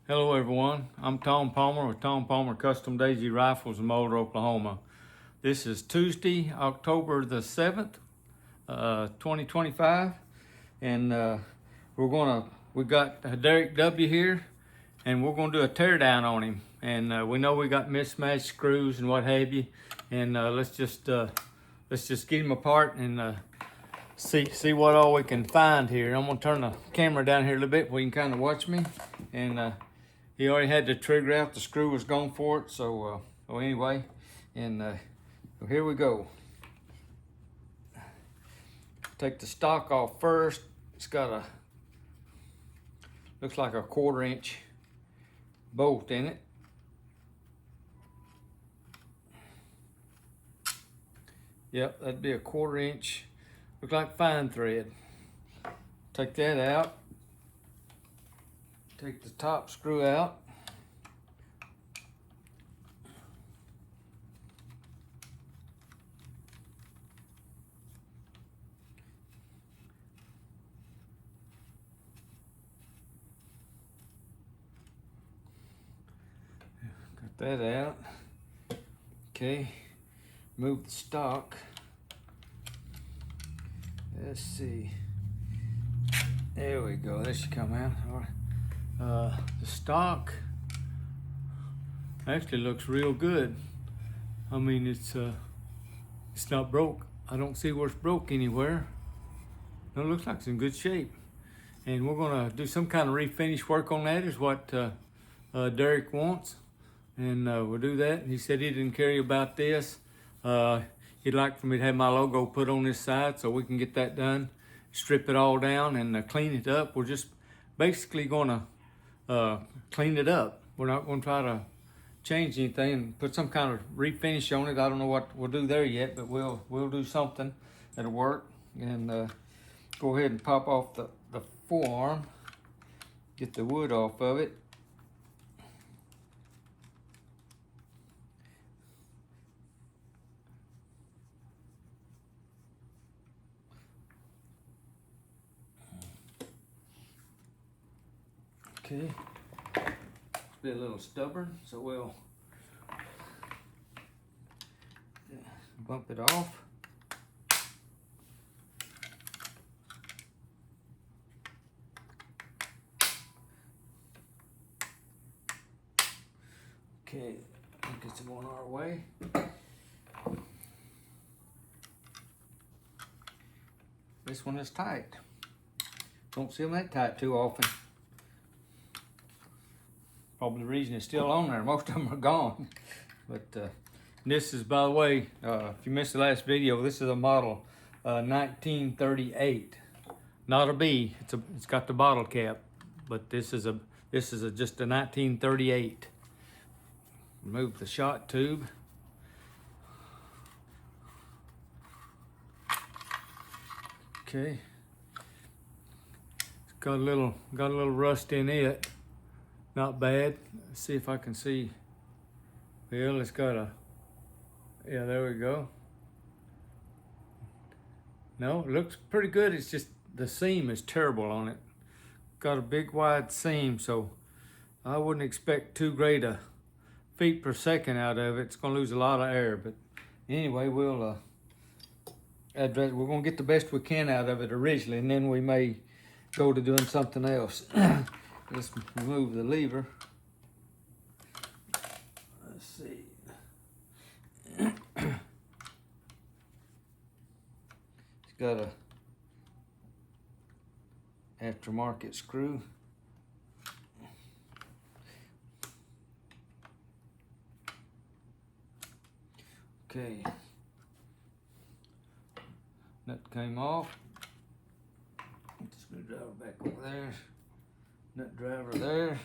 Hello everyone, I'm Tom Palmer with Tom Palmer Custom Daisy Rifles in Moulder, Oklahoma. This is Tuesday, October the 7th, 2025, and we got Derek W here, and we're gonna do a teardown on him. And we know we got mismatched screws and what have you, and let's just get him apart and see what all we can find here. I'm gonna turn the camera down here a little bit where you can kind of watch me. And he already had the trigger out, the screw was gone for it. So anyway, and so here we go. Take the stock off first. It's got looks like a 1/4 inch bolt in it. Yep, that'd be a 1/4 inch. Look like fine thread. Take that out. Take the top screw out. Got that out. Okay, move the stock. Let's see. There we go. This should come out. All right. The stock actually looks real good. I mean, it's not broke. I don't see where it's broke anywhere. No, it looks like it's in good shape. And we're gonna do some kind of refinish work on that, is what Derek wants. And we'll do that. He said he didn't care about this. He'd like for me to have my logo put on this side so we can get that done. Strip it all down and clean it up. We're just basically gonna clean it up. We're not gonna try to change anything and put some kind of refinish on it. I don't know what we'll do there yet, but we'll do something that'll work. And go ahead and pop off the forearm. Get the wood off of it. Okay, be a little stubborn, so we'll bump it off. Okay, get some on our way. This one is tight. Don't see them that tight too often. Probably the reason it's still on there. Most of them are gone. But this is, by the way, if you missed the last video, this is a model 1938. Not a B. It's got the bottle cap, but this is just a 1938. Remove the shot tube. Okay. It's got a little rust in it. Not bad. Let's see if I can see. Well, it's got yeah, there we go. No, it looks pretty good. It's just the seam is terrible on it. Got a big wide seam, so I wouldn't expect too great a feet per second out of it. It's gonna lose a lot of air, but anyway, we're gonna get the best we can out of it originally, and then we may go to doing something else. Let's remove the lever. Let's see. It's got a aftermarket screw. Okay. Nut came off. Get the screwdriver back over there. Nut driver there.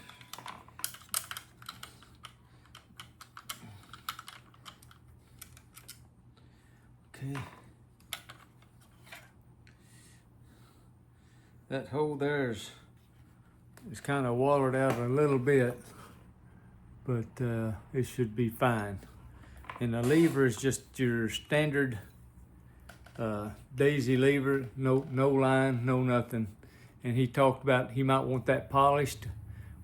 Okay. That hole there is kind of watered out a little bit, but it should be fine. And the lever is just your standard daisy lever, no line, no nothing. And he talked about he might want that polished.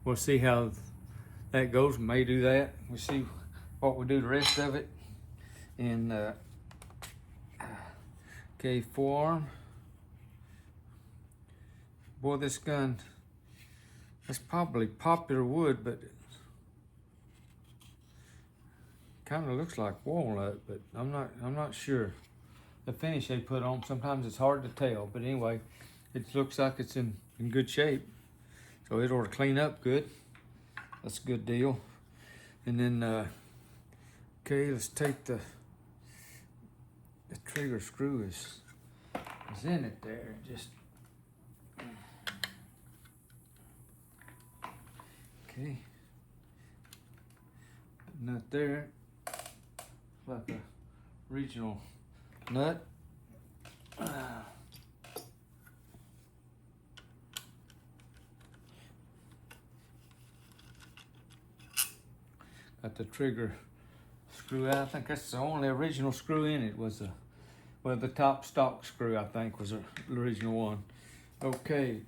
we'll see how that goes. We may do that. We'll see what we do the rest of it. And okay, forearm. Boy, this gun, it's probably popular wood, but kind of looks like walnut, but I'm not sure. The finish they put on, sometimes it's hard to tell, but anyway, it looks like it's in good shape. So it ought to clean up good. That's a good deal. And then, okay, let's take the trigger screw is in it there. Just, okay. Nut there, like a regional nut. Got the trigger screw out. I think that's the only original screw in it. Was the top stock screw, I think, was the original one. Okay,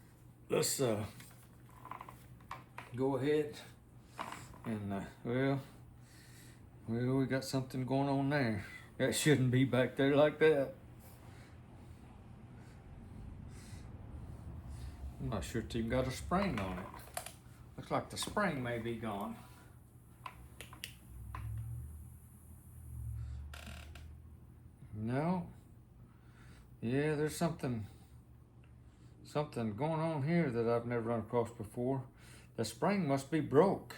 let's go ahead and well, we got something going on there. That shouldn't be back there like that. I'm not sure it's even got a spring on it. Looks like the spring may be gone. No. Yeah, there's something going on here that I've never run across before. The spring must be broke.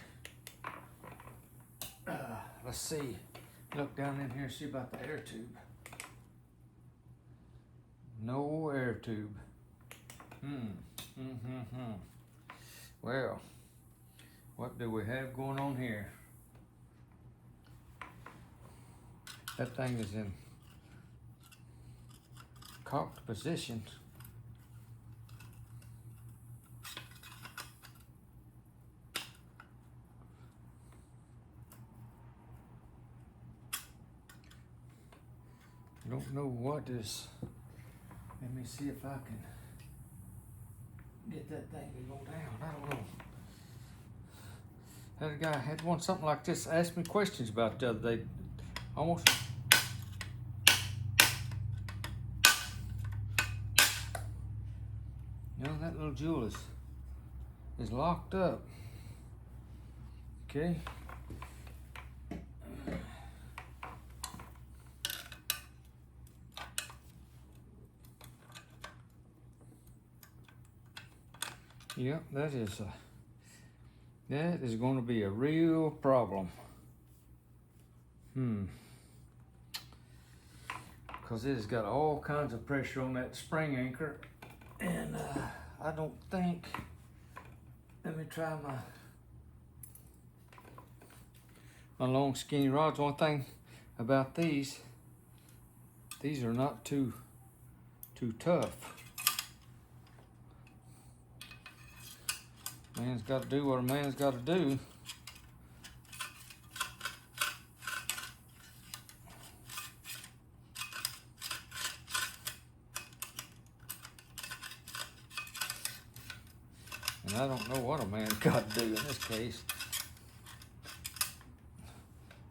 Let's see. Look down in here and see about the air tube. No air tube. Well, what do we have going on here? That thing is in cocked position. Don't know what is. Let me see if I can get that thing to go down. I don't know. Had a guy had one something like this ask me questions about it the other day. Almost. You know, that little jewel is locked up. Okay. Yep, that is going to be a real problem. Because it has got all kinds of pressure on that spring anchor, and I don't think. Let me try my long skinny rods. One thing about these are not too tough. Man's got to do what a man's got to do. And I don't know what a man's got to do in this case.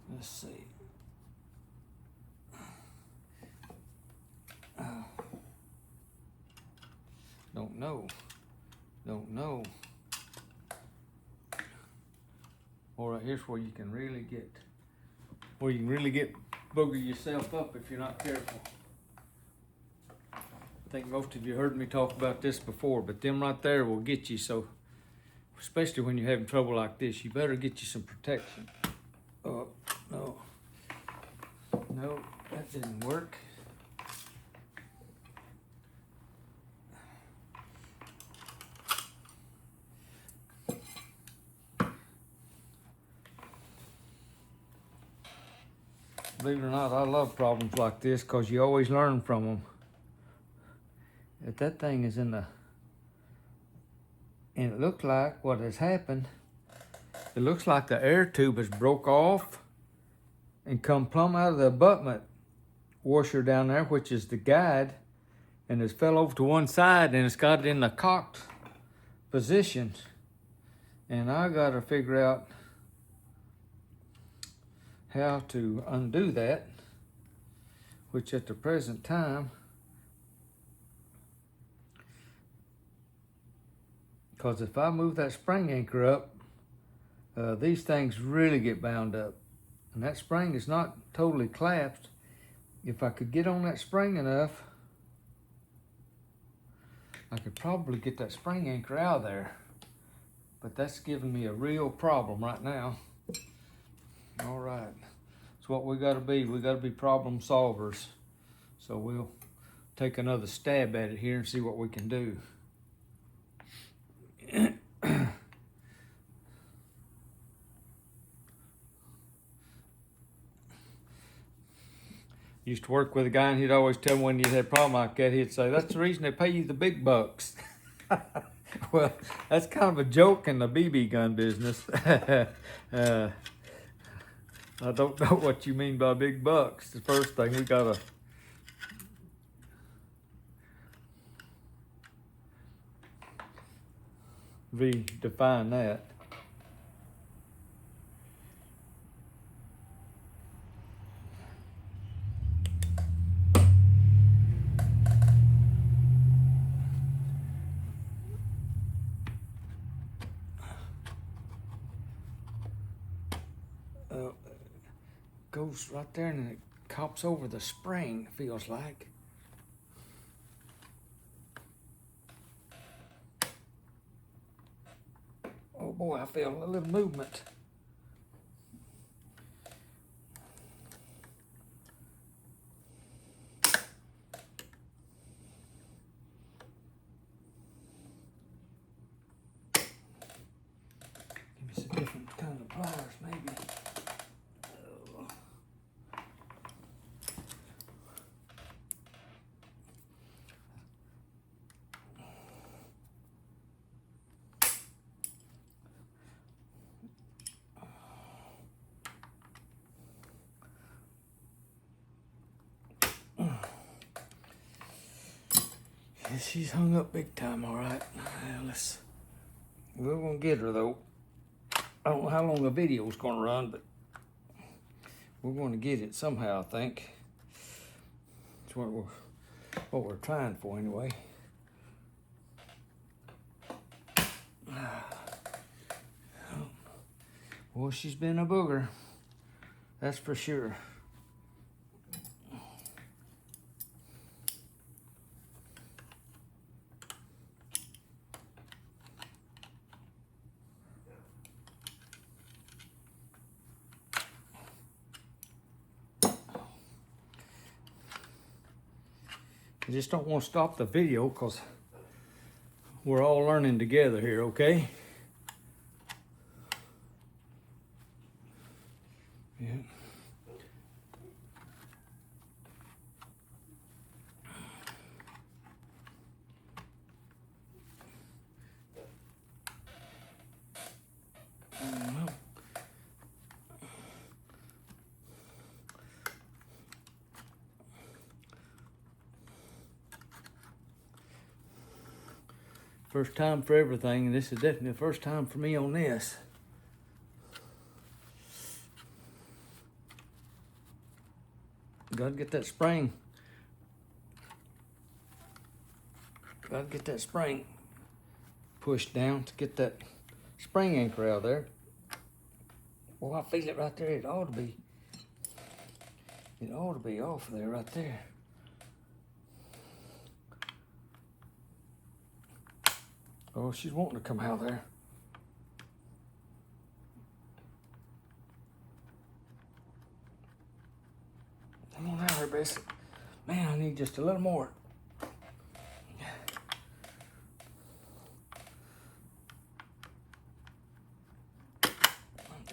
Let's see. Don't know. All right, here's where you can really get booger yourself up if you're not careful. I think most of you heard me talk about this before, but them right there will get you. So, especially when you're having trouble like this, you better get you some protection. Oh, no, that didn't work. Believe it or not, I love problems like this because you always learn from them. If that thing is in the, and it looks like what has happened, it looks like the air tube has broke off and come plumb out of the abutment washer down there, which is the guide, and it's fell over to one side and it's got it in the cocked position. And I gotta figure out how to undo that, which at the present time, because if I move that spring anchor up, these things really get bound up. And that spring is not totally collapsed. If I could get on that spring enough, I could probably get that spring anchor out of there. But that's giving me a real problem right now. All right, that's what we gotta be. We gotta be problem solvers. So we'll take another stab at it here and see what we can do. Used to work with a guy and he'd always tell me when you had a problem like that, he'd say, that's the reason they pay you the big bucks. Well, that's kind of a joke in the BB gun business. I don't know what you mean by big bucks. The first thing we gotta redefine that. Goes right there and it cops over the spring, feels like. Oh boy, I feel a little movement. Give me some different kind of pliers, maybe. Yeah, she's hung up big time, all right. We're gonna get her though. I don't know how long the video's gonna run, but we're gonna get it somehow, I think. That's what we're trying for anyway. Well, she's been a booger, that's for sure. I just don't want to stop the video because we're all learning together here, okay? Yeah. First time for everything, and this is definitely the first time for me on this. Gotta get that spring. Gotta get that spring pushed down to get that spring anchor out of there. Well, I feel it right there. It ought to be off there, right there. Oh, she's wanting to come out there. Come on out here, Bessie. Man, I need just a little more.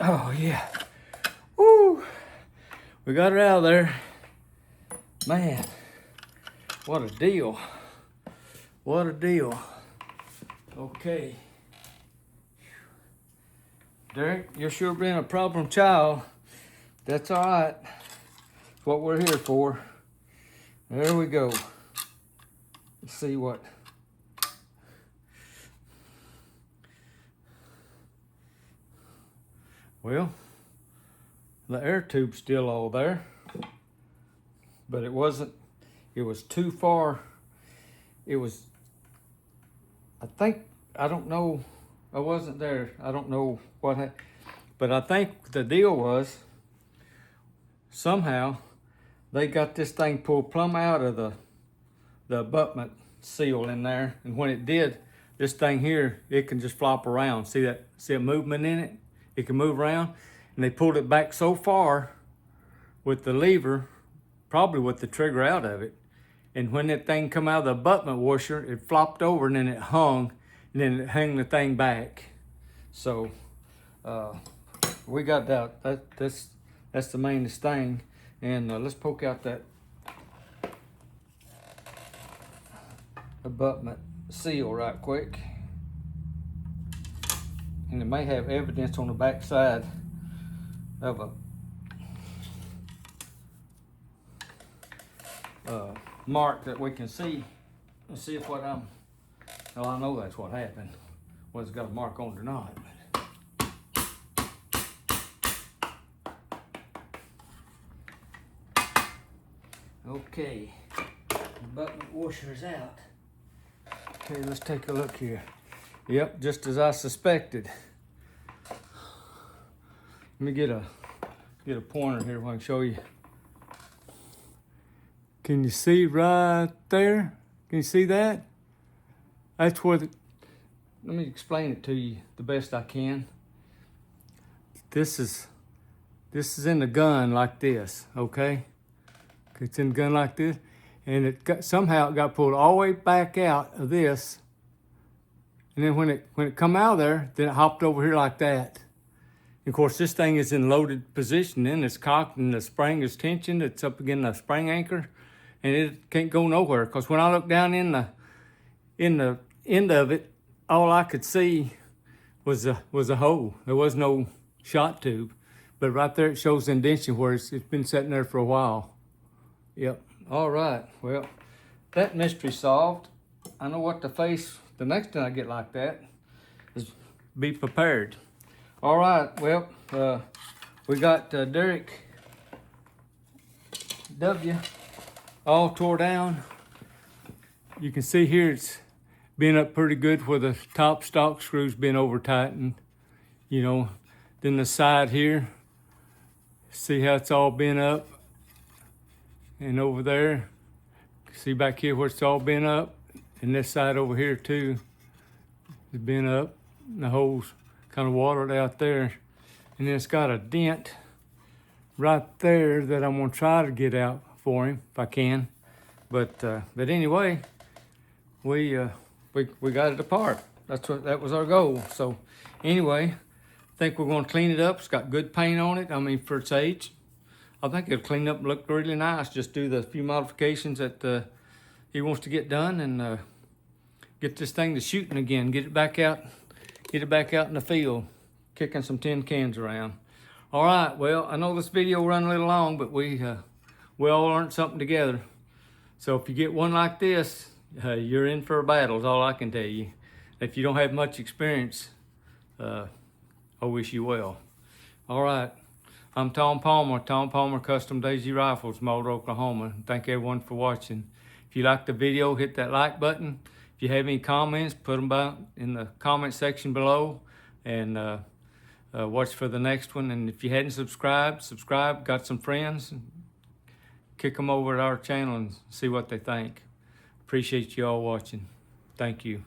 Oh, yeah. Woo! We got her out of there. Man, what a deal. What a deal. Okay. Derek, you're sure being a problem child. That's all right. That's what we're here for. There we go. Let's see what. Well, the air tube's still all there, but it was too far. I don't know, I wasn't there. I don't know what happened, but I think the deal was somehow they got this thing pulled plumb out of the abutment seal in there, and when it did, this thing here, it can just flop around. See that movement in it? It can move around, and they pulled it back so far with the lever, probably with the trigger out of it, and when that thing come out of the abutment washer, it flopped over and then it hung, and then it hung the thing back. So we got that. That's the mainest thing. And let's poke out that abutment seal right quick. And it may have evidence on the back side of a mark that we can see. Let's see if well, I know that's what happened. Whether it's got a mark on it or not. Okay, the abutment washer is out. Okay, let's take a look here. Yep, just as I suspected. Let me get a pointer here so I can show you. Can you see right there? Can you see that? That's where let me explain it to you the best I can. This is in the gun like this, okay? It's in the gun like this, and somehow it got pulled all the way back out of this, and then when it come out of there, then it hopped over here like that. And of course, this thing is in loaded position, then it's cocked, and the spring is tensioned. It's up against the spring anchor, and it can't go nowhere. Because when I looked down in the end of it, all I could see was a hole. There was no shot tube, but right there it shows the indentation where it's been sitting there for a while. Yep. All right. Well, that mystery solved. I know what to face the next time I get like that. Is be prepared. All right. Well, we got Derek W. all tore down. You can see here it's been up pretty good where the top stock screws been over tightened. You know, then the side here. See how it's all been up. And over there, see back here where it's all been up, and this side over here too has been up. And the hole's kind of watered out there, and then it's got a dent right there that I'm gonna try to get out for him if I can. But anyway, we got it apart. That was our goal. So anyway, I think we're gonna clean it up. It's got good paint on it. I mean, for its age. I think it'll clean up and look really nice. Just do the few modifications that he wants to get done, and get this thing to shooting again. Get it back out in the field, kicking some tin cans around. All right, well, I know this video run a little long, but we all learned something together. So if you get one like this, you're in for a battle is all I can tell you. If you don't have much experience, I wish you well. All right. I'm Tom Palmer, Tom Palmer Custom Daisy Rifles, Mulder, Oklahoma. Thank everyone for watching. If you liked the video, hit that like button. If you have any comments, put them in the comment section below, and watch for the next one. And if you hadn't subscribe, got some friends, kick them over at our channel and see what they think. Appreciate you all watching. Thank you.